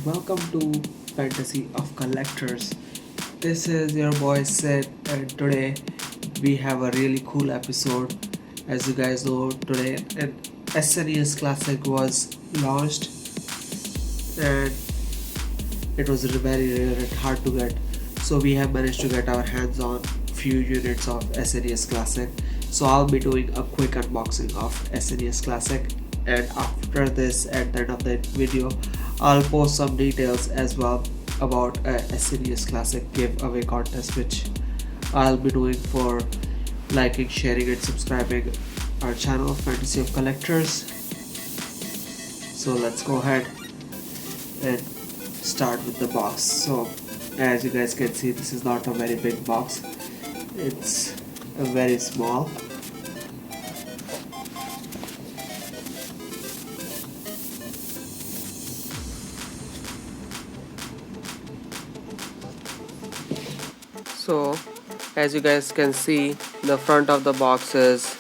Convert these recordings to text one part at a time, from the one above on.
Welcome to Fantasy of Collectors. This is your boy Sid, and today we have a really cool episode. As you guys know, today an SNES Classic was launched, and it was very rare and hard to get. So we have managed to get our hands on few units of SNES Classic. So I'll be doing a quick unboxing of SNES Classic, and after this, at the end of the video, I'll post some details as well about a SNES Classic giveaway contest, which I'll be doing for liking, sharing, and subscribing our channel Fantasy of Collectors. So let's go ahead and start with the box. So as you guys can see, this is not a very big box, it's a very small. So as you guys can see, the front of the box is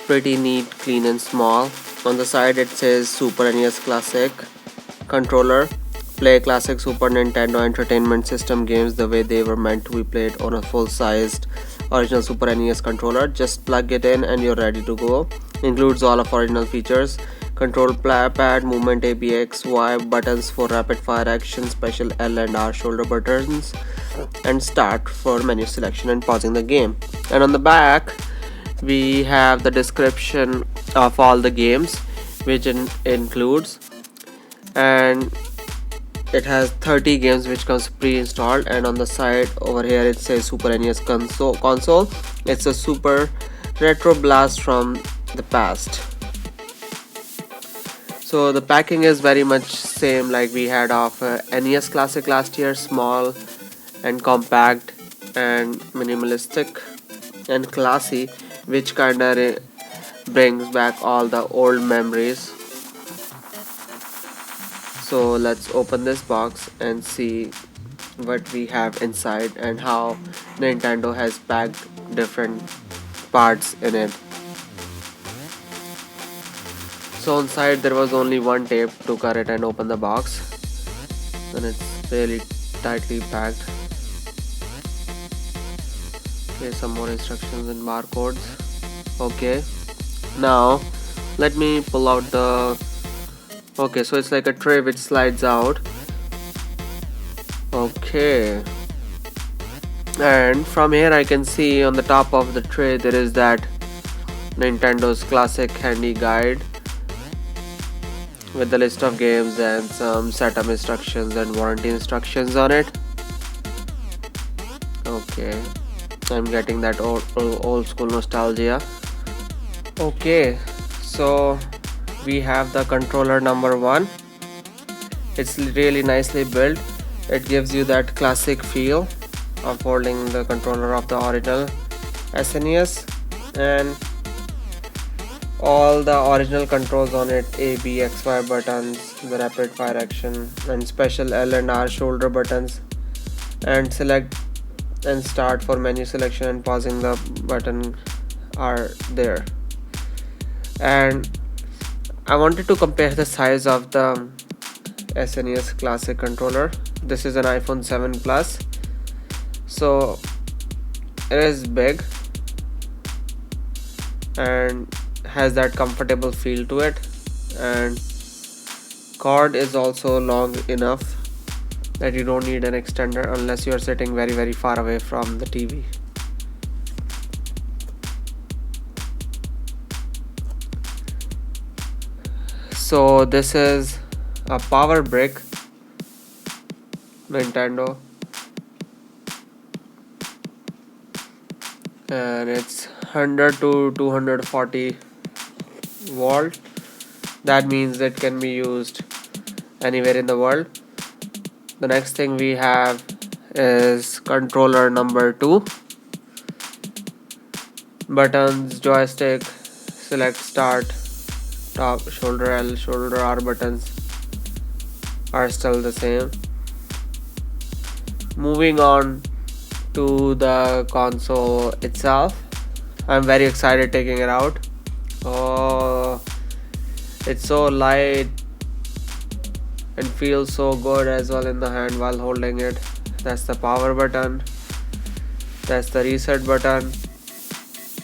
pretty neat, clean and small. On the side it says Super NES Classic controller. Play classic Super Nintendo Entertainment System games the way they were meant to be played on a full-sized original Super NES controller. Just plug it in and you're ready to go. Includes all of original features: control pad, movement A, B, X, Y, buttons for rapid fire action, special L and R shoulder buttons, and start for menu selection and pausing the game. And on the back we have the description of all the games, which includes, and it has 30 games which comes pre-installed. And on the side over here it says Super NES console. It's a super retro blast from the past. So the packing is very much same like we had of NES Classic last year, small and compact and minimalistic and classy, which kinda brings back all the old memories. So let's open this box and see what we have inside and how Nintendo has packed different parts in it. So inside there was only one tape to cut it and open the box, and it's really tightly packed. Okay, some more instructions and barcodes. Okay, now let me pull out the, okay, so it's like a tray which slides out. Okay, and from here I can see on the top of the tray there is that Nintendo's Classic handy guide with the list of games and some setup instructions and warranty instructions on it. Okay, I'm getting that old school nostalgia. Okay, so we have the controller number 1. It's really nicely built. It gives you that classic feel of holding the controller of the original SNES, and all the original controls on it: A, B, X, Y buttons, the rapid fire action, and special L and R shoulder buttons, and select and start for menu selection and pausing the button are there. And I wanted to compare the size of the SNES Classic controller. This is an iPhone 7 Plus, so it is big and has that comfortable feel to it, and cord is also long enough that you don't need an extender unless you are sitting very far away from the TV. So this is a power brick Nintendo, and it's 100 to 240 volt. That means it can be used anywhere in the world. The next thing we have is controller number 2. Buttons, joystick, select, start, top, shoulder L, shoulder R buttons are still the same. Moving on to the console itself, I'm very excited taking it out. Oh, it's so light and feels so good as well in the hand while holding it. That's the power button, that's the reset button,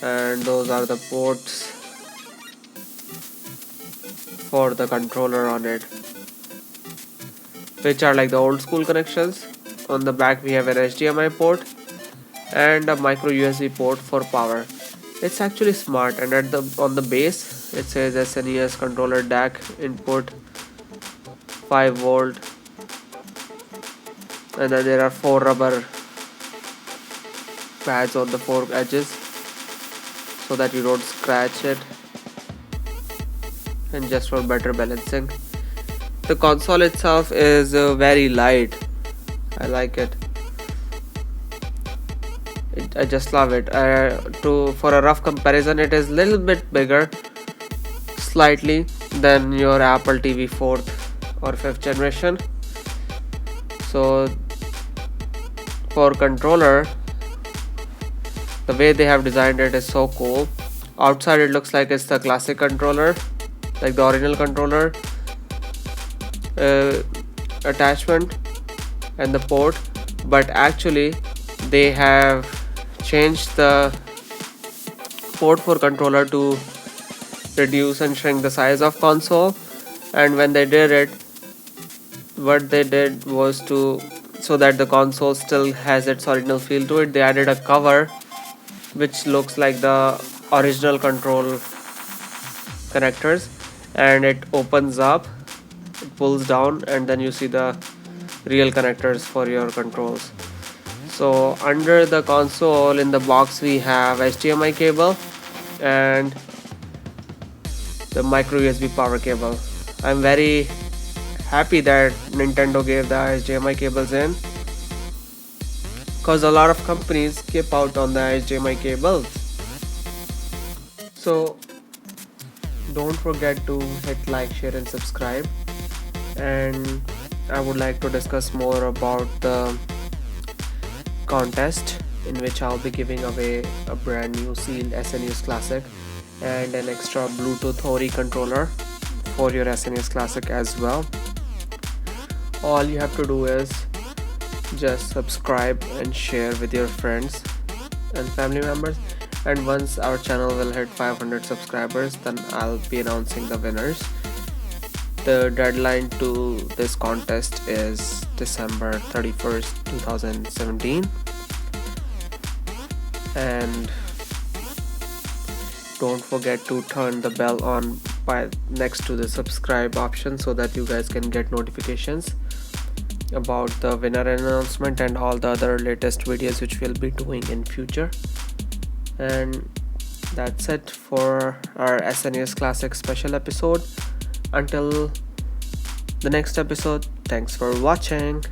and those are the ports for the controller on it, which are like the old school connections. On the back we have an HDMI port and a micro USB port for power. It's actually smart, and at the on the base it says SNES controller DAC input 5 volt, and then there are 4 rubber pads on the 4 edges so that you don't scratch it, and just for better balancing. The console itself is very light. I like it. I just love it. For a rough comparison, it is a little bit bigger, slightly, than your Apple TV 4th or 5th generation. So for controller, the way they have designed it is so cool. Outside it looks like it's the classic controller, like the original controller attachment and the port, but actually they have changed the port for controller to reduce and shrink the size of console. And when they did it, what they did was to, so that the console still has its original feel to it, they added a cover which looks like the original control connectors, and it opens up, it pulls down, and then you see the real connectors for your controls. So under the console in the box we have HDMI cable and the micro USB power cable. I'm very happy that Nintendo gave the HDMI cables in, because a lot of companies skip out on the HDMI cables. So don't forget to hit like, share and subscribe. And I would like to discuss more about the contest in which I'll be giving away a brand new sealed SNES Classic and an extra Bluetooth Ori controller for your SNES Classic as well. All you have to do is just subscribe and share with your friends and family members, and once our channel will hit 500 subscribers, then I'll be announcing the winners. The deadline to this contest is December 31st, 2017. And don't forget to turn the bell on by next to the subscribe option so that you guys can get notifications about the winner announcement and all the other latest videos which we'll be doing in future. And that's it for our SNES Classic special episode. Until the next episode, thanks for watching.